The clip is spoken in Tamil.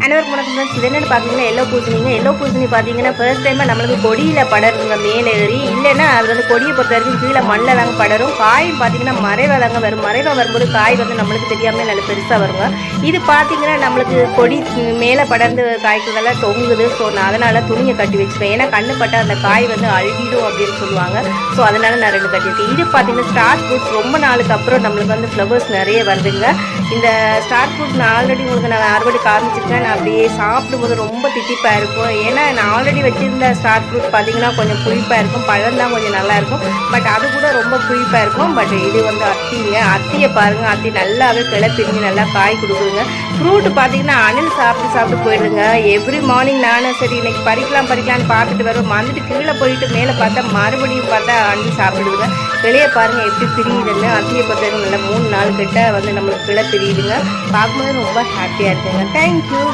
அனைவருக்கும் வணக்கம் ஃப்ரெண்ட்ஸ். இது என்னென்னு பார்த்தீங்கன்னா எல்லோ பூசணி பார்த்தீங்கன்னா ஃபர்ஸ்ட் டைமாக நம்மளுக்கு கொடியில் படருங்க மேலே ஏறி, இல்லைன்னா அது வந்து கொடியை பொறுத்த வரைக்கும் கீழே மண்ணில் தாங்க படரும். காயும் பார்த்தீங்கன்னா மறைவாக தாங்க வரும். மறைவாக வரும்போது காய் வந்து நம்மளுக்கு தெரியாமல் நல்ல பெருசாக வருங்க. இது பார்த்தீங்கன்னா நம்மளுக்கு கொடி மேலே படர்ந்து காய்க்கிறதெல்லாம் தொங்குது. ஸோ நான் அதனால் துணியை கட்டி வச்சுப்பேன். ஏன்னா கண்ணு பட்ட அந்த காய் வந்து அழுகிடும் அப்படின்னு சொல்லுவாங்க. ஸோ அதனால் நான் 2 கட்டியிருக்கேன். இது பார்த்தீங்கன்னா ஸ்டார் ஃப்ரூட்ஸ் ரொம்ப நாளுக்கு அப்புறம் நம்மளுக்கு வந்து ஃப்ளவர்ஸ் நிறைய வருதுங்க. இந்த ஸ்டார் ஃப்ரூட் நான் ஆல்ரெடி உங்களுக்கு நான் அறுவடை காமிச்சிருக்கேன். நான் அப்படியே சாப்பிடும்போது ரொம்ப தித்திப்பாக இருக்கும். ஏன்னா நான் ஆல்ரெடி வச்சுருந்த ஸ்டார் ஃப்ரூட் பார்த்தீங்கன்னா கொஞ்சம் புளிப்பாக இருக்கும். பழம் தான் கொஞ்சம் நல்லாயிருக்கும். பட் அது கூட ரொம்ப புளிப்பாக இருக்கும். பட் இது வந்து அத்தியை பாருங்கள். அத்தி நல்லாவே கிளப்பிரிஞ்சு நல்லா காய் கொடுக்குதுங்க. ஃப்ரூட்டு பார்த்தீங்கன்னா அணில் சாப்பிட்டு போயிடுதுங்க. எவ்ரி மார்னிங் நானும் சரி இன்னைக்கு பறிக்கலான்னு பார்த்துட்டு வருவேன். வந்துட்டு கீழே போயிட்டு மேலே பார்த்தா மறுபடியும் பார்த்தா அணில் சாப்பிடுதுங்க. கிளையை பாருங்கள் எப்படி பிரியுதுன்னு. அத்தியை பொறுத்தவரைக்கும் நல்லா 3 நாள் கிட்ட வந்து நம்மளுக்கு கிளை பிரியுதுங்க. பார்க்கும்போது ரொம்ப ஹாப்பியாக இருக்குங்க. தேங்க்யூ.